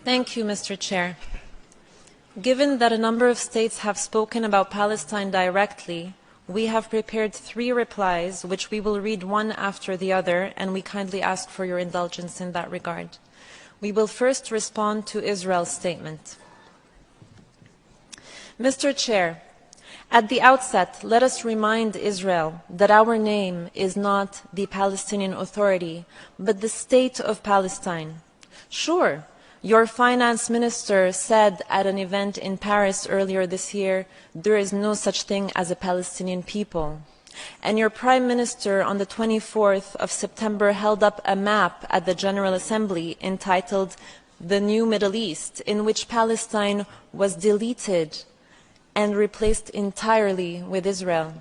Thank you, Mr. Chair. Given that a number of states have spoken about Palestine directly, we have prepared 3 replies, which we will read one after the other, and we kindly ask for your indulgence in that regard. We will first respond to Israel's statement. Mr. Chair, at the outset, let us remind Israel that our name is not the Palestinian Authority, but the State of Palestine. Sure, your finance minister said at an event in Paris earlier this year, there is no such thing as a Palestinian people. And your prime minister on the 24th of September held up a map at the General Assembly entitled The New Middle East, in which Palestine was deleted and replaced entirely with Israel.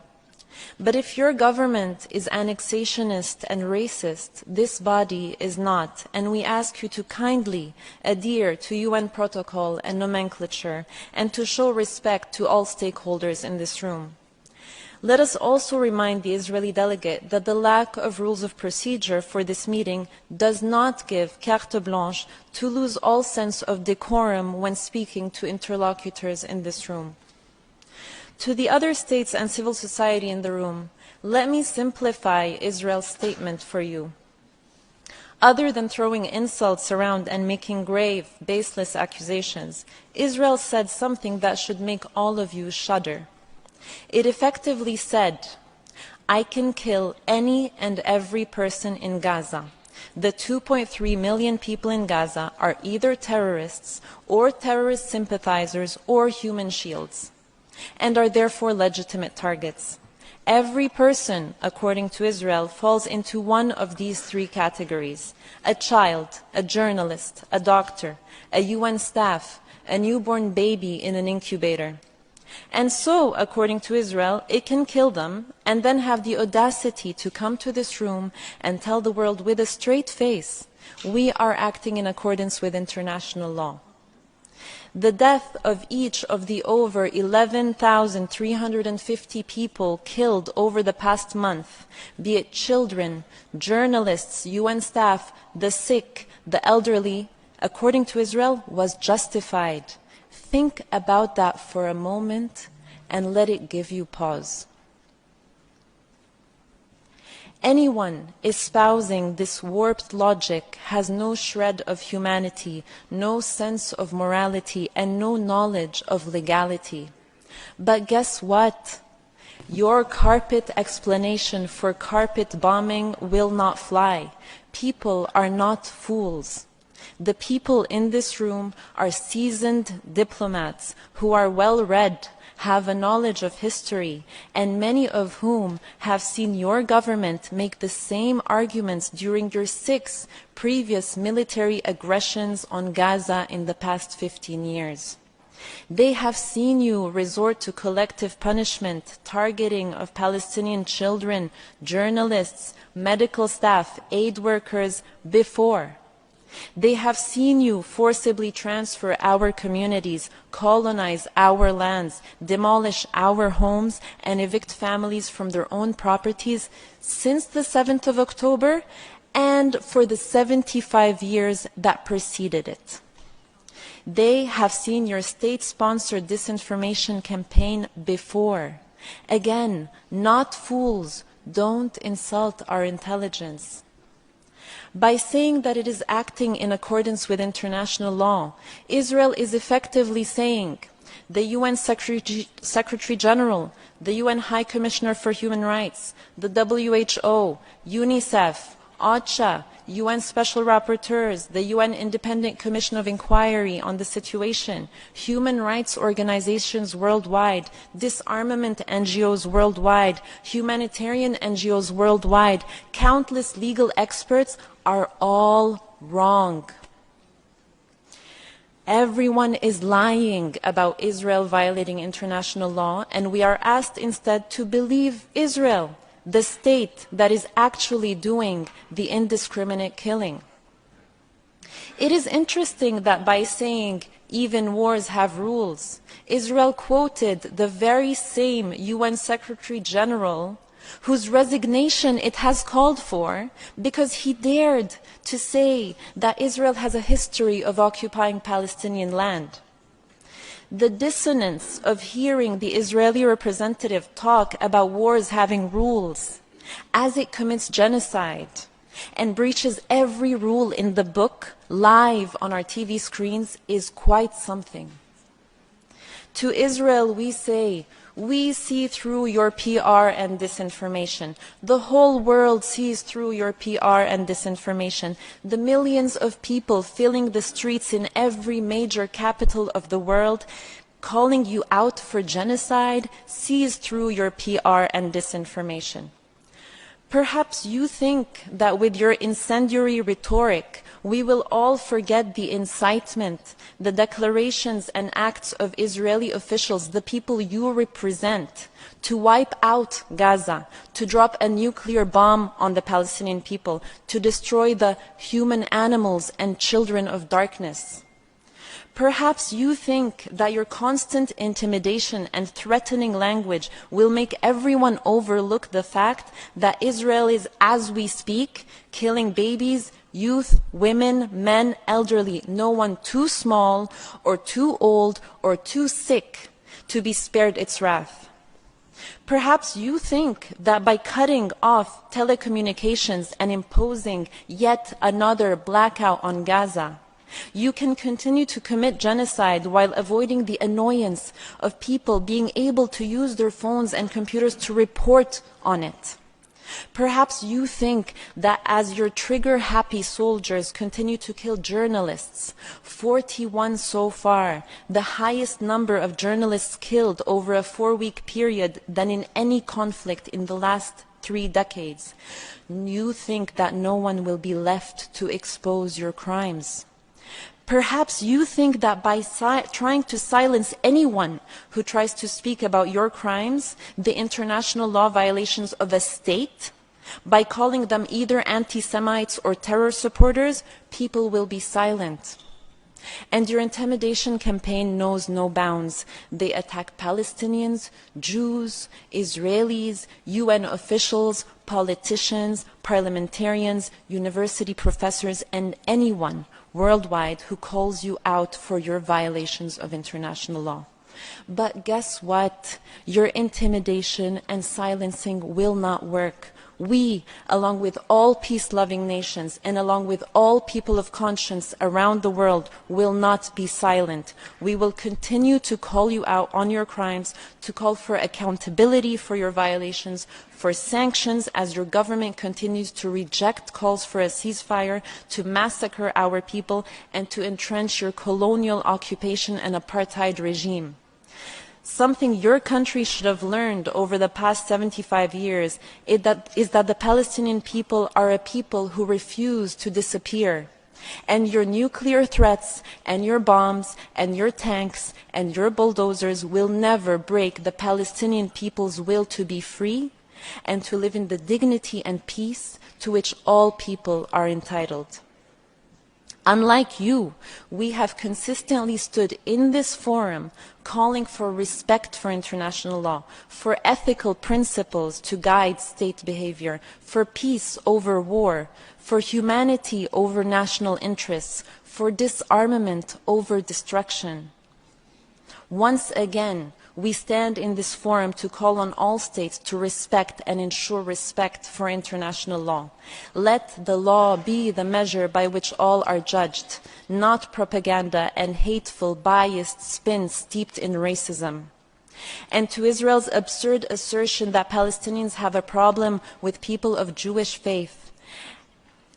But if your government is annexationist and racist, this body is not, and we ask you to kindly adhere to UN protocol and nomenclature and to show respect to all stakeholders in this room. Let us also remind the Israeli delegate that the lack of rules of procedure for this meeting does not give carte blanche to lose all sense of decorum when speaking to interlocutors in this room. To the other states and civil society in the room, let me simplify Israel's statement for you. Other than throwing insults around and making grave, baseless accusations, Israel said something that should make all of you shudder. It effectively said, I can kill any and every person in Gaza. The 2.3 million people in Gaza are either terrorists or terrorist sympathizers or human shields, and are therefore legitimate targets. Every person, according to Israel, falls into one of these 3 categories: a child, a journalist, a doctor, a UN staff, a newborn baby in an incubator. And so, according to Israel, it can kill them and then have the audacity to come to this room and tell the world with a straight face, we are acting in accordance with international law. The death of each of the over 11,350 people killed over the past month, be it children, journalists, UN staff, the sick, the elderly, according to Israel, was justified. Think about that for a moment and let it give you pause. Anyone espousing this warped logic has no shred of humanity, no sense of morality, and no knowledge of legality. But guess what? Your carpet explanation for carpet bombing will not fly. People are not fools. The people in this room are seasoned diplomats who are well-read, have a knowledge of history, and many of whom have seen your government make the same arguments during your 6 previous military aggressions on Gaza in the past 15 years. They have seen you resort to collective punishment, targeting of Palestinian children, journalists, medical staff, aid workers before. They have seen you forcibly transfer our communities, colonize our lands, demolish our homes, and evict families from their own properties since the 7th of October and for the 75 years that preceded it. They have seen your state-sponsored disinformation campaign before. Again, not fools, don't insult our intelligence. By saying that it is acting in accordance with international law, Israel is effectively saying the UN Secretary General, the UN High Commissioner for Human Rights, the WHO, UNICEF, OCHA, UN Special Rapporteurs, the UN Independent Commission of Inquiry on the Situation, human rights organizations worldwide, disarmament NGOs worldwide, humanitarian NGOs worldwide, countless legal experts are all wrong. Everyone is lying about Israel violating international law, and we are asked instead to believe Israel, the state that is actually doing the indiscriminate killing. It is interesting that by saying even wars have rules, Israel quoted the very same UN Secretary General whose resignation it has called for because he dared to say that Israel has a history of occupying Palestinian land. The dissonance of hearing the Israeli representative talk about wars having rules as it commits genocide and breaches every rule in the book live on our TV screens is quite something. To Israel we say, we see through your PR and disinformation. The whole world sees through your PR and disinformation. The millions of people filling the streets in every major capital of the world, calling you out for genocide, sees through your PR and disinformation. Perhaps you think that with your incendiary rhetoric, we will all forget the incitement, the declarations and acts of Israeli officials, the people you represent, to wipe out Gaza, to drop a nuclear bomb on the Palestinian people, to destroy the human animals and children of darkness. Perhaps you think that your constant intimidation and threatening language will make everyone overlook the fact that Israel is, as we speak, killing babies, youth, women, men, elderly, no one too small or too old or too sick to be spared its wrath. Perhaps you think that by cutting off telecommunications and imposing yet another blackout on Gaza, you can continue to commit genocide while avoiding the annoyance of people being able to use their phones and computers to report on it. Perhaps you think that as your trigger-happy soldiers continue to kill journalists, 41 so far, the highest number of journalists killed over a 4-week period than in any conflict in the last 3 decades, you think that no one will be left to expose your crimes. Perhaps you think that by trying to silence anyone who tries to speak about your crimes, the international law violations of a state, by calling them either anti-Semites or terror supporters, people will be silent. And your intimidation campaign knows no bounds. They attack Palestinians, Jews, Israelis, UN officials, politicians, parliamentarians, university professors, and anyone worldwide who calls you out for your violations of international law. But guess what? Your intimidation and silencing will not work. We, along with all peace-loving nations and along with all people of conscience around the world, will not be silent. We will continue to call you out on your crimes, to call for accountability for your violations, for sanctions as your government continues to reject calls for a ceasefire, to massacre our people, and to entrench your colonial occupation and apartheid regime. Something your country should have learned over the past 75 years is that the Palestinian people are a people who refuse to disappear. And your nuclear threats and your bombs and your tanks and your bulldozers will never break the Palestinian people's will to be free and to live in the dignity and peace to which all people are entitled. Unlike you, we have consistently stood in this forum calling for respect for international law, for ethical principles to guide state behavior, for peace over war, for humanity over national interests, for disarmament over destruction. Once again, we stand in this forum to call on all states to respect and ensure respect for international law. Let the law be the measure by which all are judged, not propaganda and hateful, biased spin steeped in racism. And to Israel's absurd assertion that Palestinians have a problem with people of Jewish faith,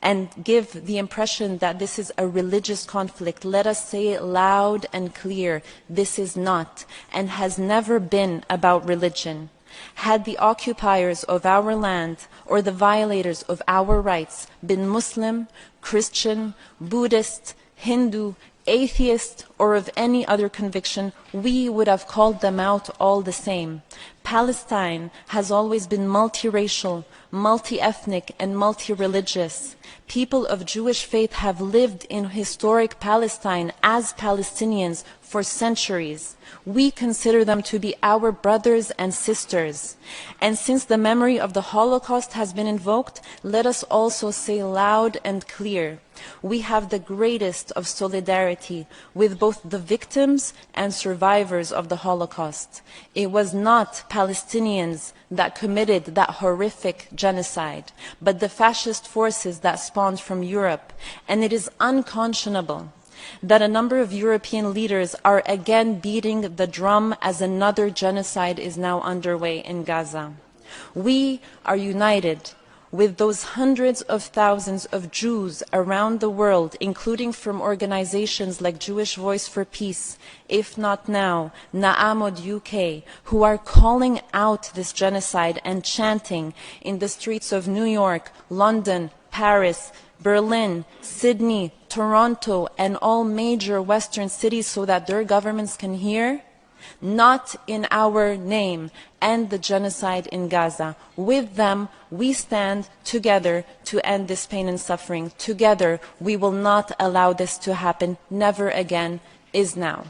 and give the impression that this is a religious conflict, let us say it loud and clear. This is not and has never been about religion. Had the occupiers of our land or the violators of our rights been Muslim, Christian, Buddhist, Hindu, atheist, or of any other conviction, we would have called them out all the same. Palestine has always been multiracial, multi-ethnic, and multi-religious. People of Jewish faith have lived in historic Palestine as Palestinians for centuries. We consider them to be our brothers and sisters. And since the memory of the Holocaust has been invoked, let us also say loud and clear, we have the greatest of solidarity with both the victims and survivors of the Holocaust. It was not Palestinians that committed that horrific genocide, but the fascist forces that spawned from Europe. And it is unconscionable that a number of European leaders are again beating the drum as another genocide is now underway in Gaza. We are united with those hundreds of thousands of Jews around the world, including from organizations like Jewish Voice for Peace, If Not Now, Na'amod UK, who are calling out this genocide and chanting in the streets of New York, London, Paris, Berlin, Sydney, Toronto, and all major Western cities so that their governments can hear. Not in our name, end the genocide in Gaza. With them, we stand together to end this pain and suffering. Together, we will not allow this to happen. Never again is now.